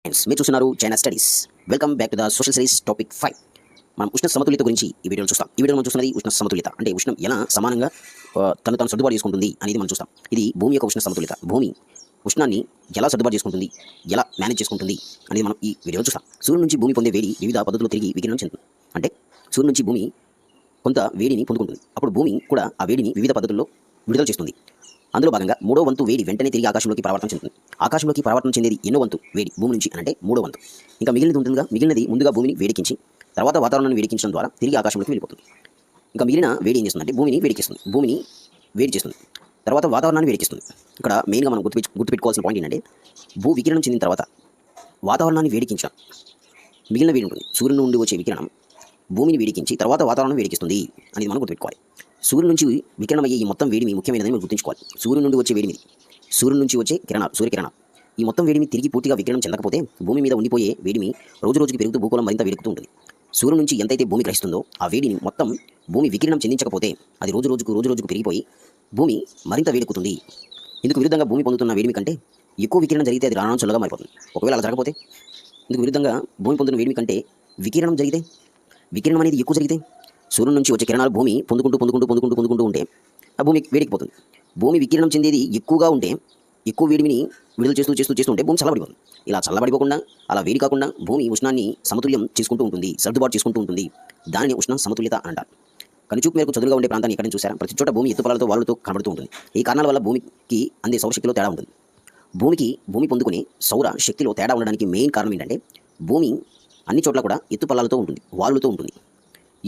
Friends మీరు చూస్తున్నారు China studies. Welcome back to the social series topic 5. మనం ఉష్ణ సమతుల్యత గురించి ఈ వీడియోలో చూస్తాం. ఈ వీడియోలో మనం చూస్తున్నది ఉష్ణ సమతుల్యత అంటే ఉష్ణం ఎలా సమానంగా తను సర్దుబాటు చేసుకుంటుంది అనేది మనం చూస్తాం. ఇది భూమి యొక్క ఉష్ణ సమతుల్యత. భూమి ఉష్ణాన్ని ఎలా సర్దుబాటు చేసుకుంటుంది, ఎలా మేనేజ్ చేసుకుంటుంది అనేది మనం ఈ వీడియోలో చూస్తాం. సూర్యుడి నుంచి భూమి పొందే వేడి వివిధ పద్ధతుల్లో తిరిగి వికిరణం చెందుతుంది. అంటే సూర్యుడి నుంచి భూమి కొంత వేడిని పొందుకుంటుంది. అప్పుడు భూమి కూడా ఆ వేడిని వివిధ పద్ధతుల్లో విడుదల చేస్తుంది. అందులో భాగంగా మూడో వంతు వేడి వెంటనే తిరిగి ఆకాశంలోకి పరావర్తనం చెందుతుంది. ఆకాశంలోకి పరావర్తనం చెందేది ఎన్నో వంతు వేడి భూమి నుంచి అంటే మూడో వంతు. ఇంకా మిగిలినది ఉంటుందిగా, మిగిలినది ముందుగా భూమిని వేడెక్కించి తర్వాత వాతావరణాన్ని వేడెక్కించడం ద్వారా తిరిగి ఆకాశంలోకి వెళ్ళిపోతుంది. ఇంకా మిగిలిన వేడి ఏం చేస్తుందంటే భూమిని వేడెక్కిస్తుంది, భూమిని వేడి చేస్తుంది, తర్వాత వాతావరణాన్ని వేడెక్కిస్తుంది. ఇక్కడ మెయిన్గా మనం గుర్తుపెట్టుకోవాల్సిన పాయింట్ ఏంటంటే భూ వికిరణం చెందిన తర్వాత వాతావరణాన్ని వేడెక్కించడం మిగిలిన వేడి ఉంటుంది. సూర్యుని నుండి వచ్చే వికిరణం భూమిని వేడెక్కించి తర్వాత వాతావరణం వేడెక్కిస్తుంది అనేది మనం గుర్తుపెట్టుకోవాలి. సూర్యుని నుంచి వికిరణమయ్యే ఈ మొత్తం వేడిమి ముఖ్యమైనదని మనం గుర్తుంచుకోవాలి. సూర్యుని నుండి వచ్చే వేడిమి, సూర్యుని నుంచి వచ్చే సూర్యకిరణాలు ఈ మొత్తం వేడిమి తిరిగి పూర్తిగా వికిరణం చెందకపోతే భూమి మీద ఉండిపోయే వేడిమి రోజు రోజుకి పెరుగుతూ భూగోళం మరింత వేడెక్కుతూ ఉంటుంది. సూర్యుని నుంచి ఎంతైతే భూమి గ్రహిస్తుందో ఆ వేడిని మొత్తం భూమి వికిరణం చెందించకపోతే అది రోజు రోజుకు పెరిగిపోయి భూమి మరింత వేడెక్కుతుంది. ఇందుకు విరుద్ధంగా భూమి పొందుతున్న వేడిమి కంటే ఎక్కువ వికిరణం జరిగితే అది రాణాంచులుగా మారిపోతుంది. ఒకవేళ అలా జరగకపోతే ఇందుకు విరుద్ధంగా భూమి పొందుతున్న వేడిమి కంటే వికిరణం అనేది ఎక్కువ జరిగితే సూర్యుని నుంచి వచ్చే కిరణాలు భూమి పొందుకుంటూ ఉంటే ఆ భూమి వేడికిపోతుంది. భూమి వికిరణం చెందేది ఎక్కువగా ఉంటే ఎక్కువ వేడిమిని విడుదల చేస్తుంటే భూమి చల్లబడిపోతుంది. ఇలా చల్లబడిపోకుండా అలా వేడి కాకుండా భూమి ఉష్ణాన్ని సమతుల్యం చేసుకుంటూ ఉంటుంది, సర్దుబాటు చేసుకుంటూ ఉంటుంది. దానిని ఉష్ణ సమతుల్యత అంటారు. కనుచూపు మేరకు చదువుగా ఉండే ప్రాంతాన్ని ఎక్కడైనా చూసారా? ప్రతి చోట భూమి ఎత్తుపల్లాలతో వాలుతో కనబడుతూ ఉంటుంది. ఈ కారణాల వల్ల భూమికి అందే సౌరశక్తిలో తేడా ఉంటుంది. భూమి పొందుకునే సౌర శక్తిలో తేడా ఉండడానికి మెయిన్ కారణం ఏంటంటే భూమి అన్ని చోట్ల కూడా ఎత్తుపల్లాలతో ఉంటుంది, వాలుతో ఉంటుంది.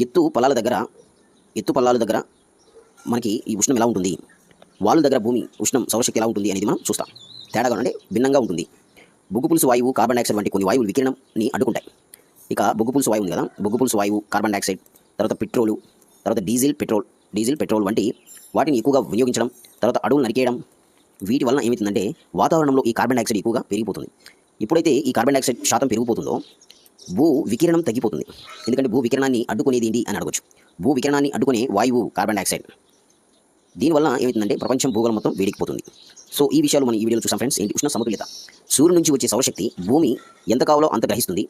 ఎత్తు పల్లాల దగ్గర మనకి ఈ ఉష్ణం ఎలా ఉంటుంది, వాళ్ళ దగ్గర భూమి ఉష్ణం సౌరశక్తి ఎలా ఉంటుంది అనేది మనం చూస్తాం. తేడాగా అంటే భిన్నంగా ఉంటుంది. బొగ్గు పులుసు వాయువు, కార్బన్ డైఆక్సైడ్ వంటి కొన్ని వాయువులు వికిరణంని అడ్డుకుంటాయి. ఇక బొగ్గు పులుసు వాయువు ఉంది కదా, బొగ్గు పులుసు వాయువు, కార్బన్ డైఆక్సైడ్, తర్వాత పెట్రోలు, తర్వాత డీజిల్ పెట్రోల్ వంటి వాటిని ఎక్కువగా వినియోగించడం, తర్వాత అడవులు నరికేయడం, వీటి వలన ఏమవుతుందంటే వాతావరణంలో ఈ కార్బన్ డైఆక్సైడ్ ఎక్కువగా పెరిగిపోతుంది. ఎప్పుడైతే ఈ కార్బన్ డైఆక్సైడ్ శాతం పెరిగిపోతుందో భూ వికిరణం తగ్గిపోతుంది. ఎందుకంటే భూ వికిరణాన్ని అడ్డుకునేది ఏంటి అని అడగచ్చు. భూ వికిరణాన్ని అడ్డుకునే వాయువు కార్బన్ డైఆక్సైడ్. దీనివల్ల ఏమవుతుందంటే ప్రపంచం భూగోళం మొత్తం వేడెక్కిపోతుంది. సో ఈ విషయాలు మనం ఈ వీడియోలో చూసాం ఫ్రెండ్స్. ఏంటి ఉష్ణ సమతుల్యత? సూర్యుడి నుంచి వచ్చే సౌరశక్తి భూమి ఎంత కావాలో అంత గ్రహిస్తుంది.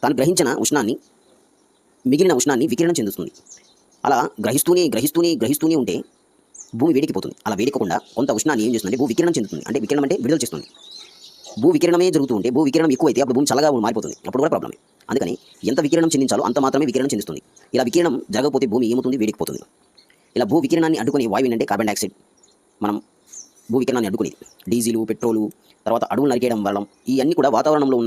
తాను గ్రహించిన ఉష్ణాన్ని మిగిలిన ఉష్ణాన్ని వికిరణం చెందుతుంది. అలా గ్రహిస్తూనే ఉంటే భూమి వేడెక్కిపోతుంది. అలా వేడెక్కకుండా కొంత ఉష్ణాన్ని ఏం చేస్తుందంటే భూ వికిరణం చెందుతుంది. అంటే వికిరణం అంటే విడుదల చేస్తుంది. భూ వికిరణమే జరుగుతూ ఉంటే భూ వికిరణం ఎక్కువైతే అప్పుడు భూమి చల్లగా మారిపోతుంది. అప్పుడు కూడా ప్రాబ్లమే. అందుకని ఎంత వికిరణం చెందించాలో అంత మాత్రమే వికిరణం చెందిస్తుంది. ఇలా వికిరణం జరగకపోతే భూమి ఏమవుతుంది? వేడెక్కిపోతుంది. ఇలా భూ వికిరణాన్ని అడ్డుకునే వాయువు ఏంటంటే కార్బన్ డైఆక్సైడ్. మనం భూ వికిరణాన్ని అడ్డుకునేది డీజిలు, పెట్రోలు, తర్వాత అడవులు నరికేయడం వల్ల ఇవన్నీ కూడా వాతావరణంలో ఉన్న